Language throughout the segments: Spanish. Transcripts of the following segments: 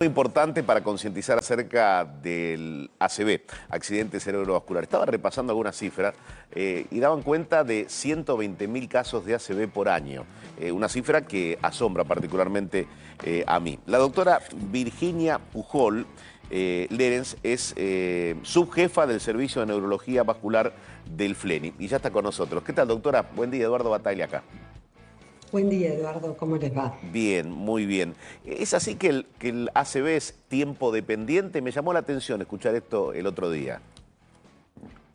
Muy importante para concientizar acerca del ACV, accidente cerebrovascular. Estaba repasando algunas cifras y daban cuenta de 120.000 casos de ACV por año, una cifra que asombra particularmente a mí. La doctora Virginia Pujol Lerens es subjefa del Servicio de Neurología Vascular del FLENI y ya está con nosotros. ¿Qué tal, doctora? Buen día, Eduardo Bataglia acá. Buen día, Eduardo, ¿cómo les va? Bien, muy bien. ¿Es así que el ACV es tiempo dependiente? Me llamó la atención escuchar esto el otro día.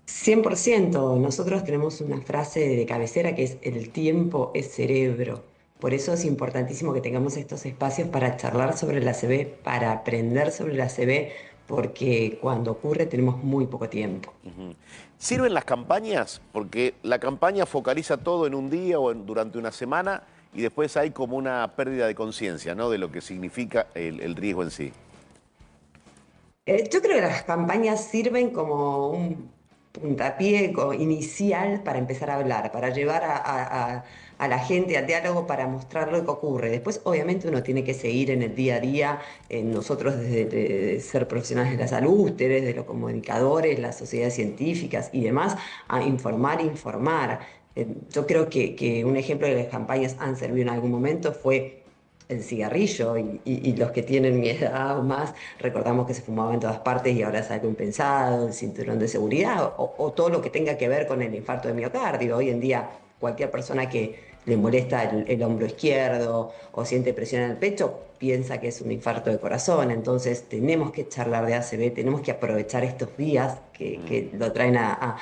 100%. Nosotros tenemos una frase de cabecera que es el tiempo es cerebro. Por eso es importantísimo que tengamos estos espacios para charlar sobre el ACV, para aprender sobre el ACV, porque cuando ocurre tenemos muy poco tiempo. Ujú. ¿Sirven las campañas? Porque la campaña focaliza todo en un día o durante una semana y después hay como una pérdida de conciencia, ¿no? De lo que significa el riesgo en sí. Yo creo que las campañas sirven como un puntapié inicial para empezar a hablar, para llevar a la gente al diálogo, para mostrar lo que ocurre. Después, obviamente, uno tiene que seguir en el día a día, nosotros desde de ser profesionales de la salud, ustedes de los comunicadores, las sociedades científicas y demás, a informar. Yo creo que un ejemplo de las campañas han servido en algún momento fue el cigarrillo y los que tienen mi edad o más, recordamos que se fumaba en todas partes y ahora es algo impensado, el cinturón de seguridad o todo lo que tenga que ver con el infarto de miocardio. Hoy en día cualquier persona que le molesta el hombro izquierdo o siente presión en el pecho piensa que es un infarto de corazón. Entonces tenemos que charlar de ACV, tenemos que aprovechar estos días que lo traen a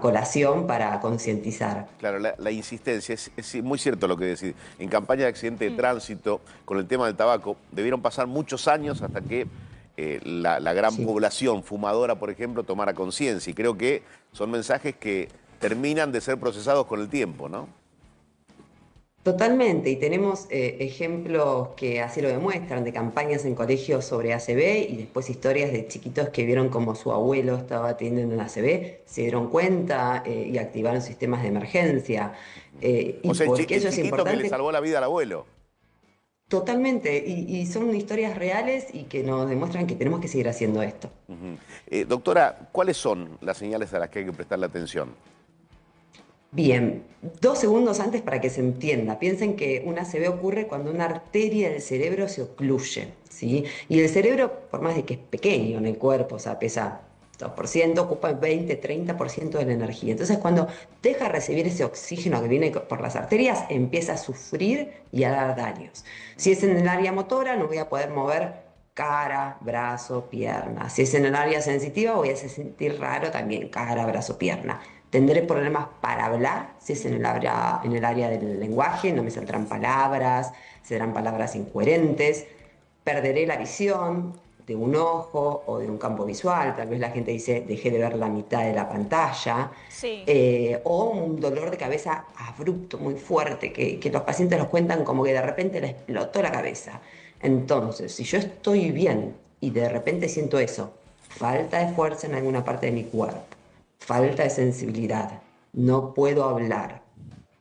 colación para concientizar. Claro, la insistencia, es muy cierto lo que decís. En campaña de accidente de tránsito, con el tema del tabaco, debieron pasar muchos años hasta que la gran Sí. población fumadora, por ejemplo, tomara conciencia. Y creo que son mensajes que terminan de ser procesados con el tiempo, ¿no? Totalmente, y tenemos ejemplos que así lo demuestran, de campañas en colegios sobre ACV y después historias de chiquitos que vieron como su abuelo estaba teniendo un ACV, se dieron cuenta y activaron sistemas de emergencia. O ¿Y sea, por qué el eso es chiquito que le importante? salvó la vida al abuelo. Totalmente, y son historias reales y que nos demuestran que tenemos que seguir haciendo esto. Ujú. Doctora, ¿cuáles son las señales a las que hay que prestarle atención? Bien, 2 segundos antes para que se entienda. Piensen que un ACV ocurre cuando una arteria del cerebro se ocluye, ¿sí? Y el cerebro, por más de que es pequeño en el cuerpo, o sea, pesa 2%, ocupa 20-30% de la energía. Entonces, cuando deja de recibir ese oxígeno que viene por las arterias, empieza a sufrir y a dar daños. Si es en el área motora, no voy a poder mover cara, brazo, pierna. Si es en el área sensitiva, voy a sentir raro también cara, brazo, pierna. Tendré problemas para hablar, si es en el área del lenguaje, no me saldrán palabras, serán palabras incoherentes. Perderé la visión de un ojo o de un campo visual, tal vez la gente dice, dejé de ver la mitad de la pantalla, Sí. o un dolor de cabeza abrupto, muy fuerte, que los pacientes los cuentan como que de repente les explotó la cabeza. Entonces, si yo estoy bien y de repente siento eso, falta de fuerza en alguna parte de mi cuerpo, falta de sensibilidad, no puedo hablar,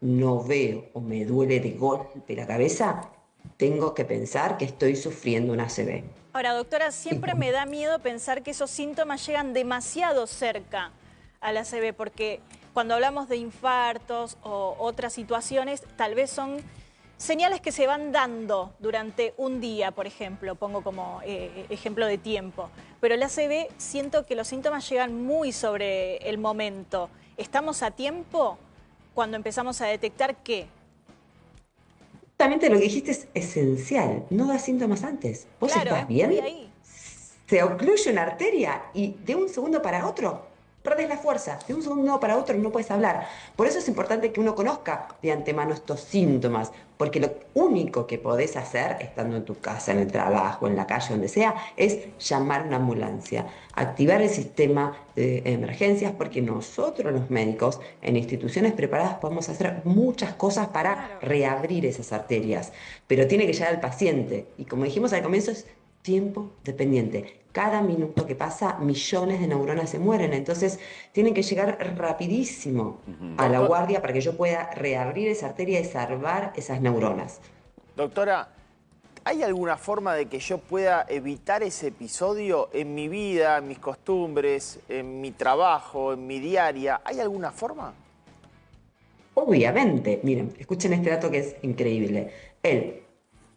no veo o me duele de golpe la cabeza, tengo que pensar que estoy sufriendo un ACV. Ahora, doctora, Y siempre me da miedo pensar que esos síntomas llegan demasiado cerca a la ACV, porque cuando hablamos de infartos o otras situaciones, tal vez son señales que se van dando durante un día, por ejemplo, pongo como ejemplo de tiempo. Pero el ACV siento que los síntomas llegan muy sobre el momento. ¿Estamos a tiempo cuando empezamos a detectar qué? justamente lo que dijiste es esencial, no da síntomas antes. Vos estás Claro, voy bien, ahí. se ocluye una arteria y de un segundo para otro perdés la fuerza, de un segundo para otro no puedes hablar. Por eso es importante que uno conozca de antemano estos síntomas, porque lo único que podés hacer, estando en tu casa, en el trabajo, en la calle, donde sea, es llamar a una ambulancia, activar el sistema de emergencias, porque nosotros los médicos en instituciones preparadas podemos hacer muchas cosas para Claro. reabrir esas arterias, pero tiene que llegar al paciente. Y como dijimos al comienzo, es tiempo dependiente. Cada minuto que pasa, millones de neuronas se mueren. Entonces, tienen que llegar rapidísimo a la Doctor, guardia para que yo pueda reabrir esa arteria y salvar esas neuronas. doctora, ¿Hay alguna forma de que yo pueda evitar ese episodio en mi vida, en mis costumbres, en mi trabajo, en mi diaria? ¿Hay alguna forma? Obviamente, miren, escuchen este dato que es increíble. El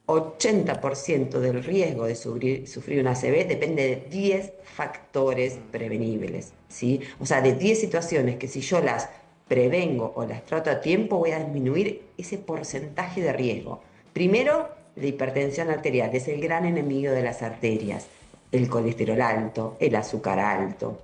80% del riesgo de sufrir un ACV depende de 10 factores prevenibles, ¿sí? O sea, de 10 situaciones que si yo las prevengo o las trato a tiempo, voy a disminuir ese porcentaje de riesgo. Primero, la hipertensión arterial, es el gran enemigo de las arterias. El colesterol alto, el azúcar alto,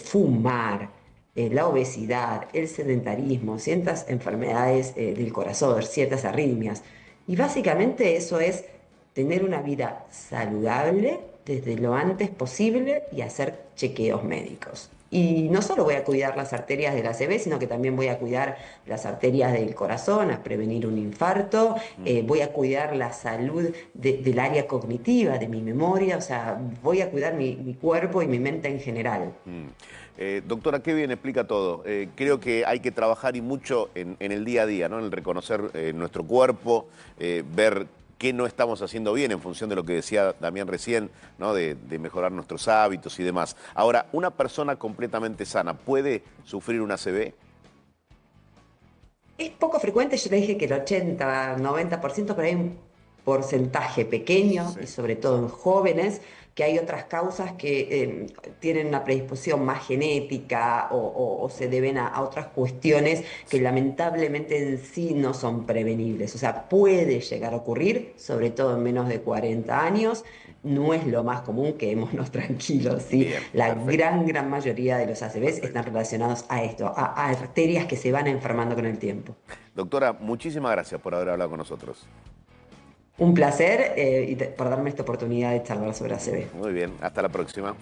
fumar, la obesidad, el sedentarismo, ciertas enfermedades del corazón, ciertas arritmias. Y básicamente eso es tener una vida saludable desde lo antes posible y hacer chequeos médicos. Y no solo voy a cuidar las arterias de la ACV, sino que también voy a cuidar las arterias del corazón, a prevenir un infarto, voy a cuidar la salud del área cognitiva, de mi memoria, o sea, voy a cuidar mi cuerpo y mi mente en general. Doctora, qué bien explica todo. Creo que hay que trabajar y mucho en el día a día, ¿no? En el reconocer nuestro cuerpo, ver qué no estamos haciendo bien en función de lo que decía Damián recién, ¿no? De mejorar nuestros hábitos y demás. Ahora, ¿una persona completamente sana puede sufrir una ACV? Es poco frecuente, yo le dije que el 80-90%, pero hay un porcentaje pequeño, Sí. y sobre todo en jóvenes, que hay otras causas que tienen una predisposición más genética o se deben a otras cuestiones que lamentablemente en sí no son prevenibles. O sea, puede llegar a ocurrir, sobre todo en menos de 40 años. No es lo más común, quedémonos tranquilos, ¿sí? Bien, La perfecto. gran mayoría de los ACVs están Perfecto. relacionados a esto, a arterias que se van enfermando con el tiempo. Doctora, muchísimas gracias por haber hablado con nosotros. Un placer por darme esta oportunidad de charlar sobre ACV. Muy bien, hasta la próxima.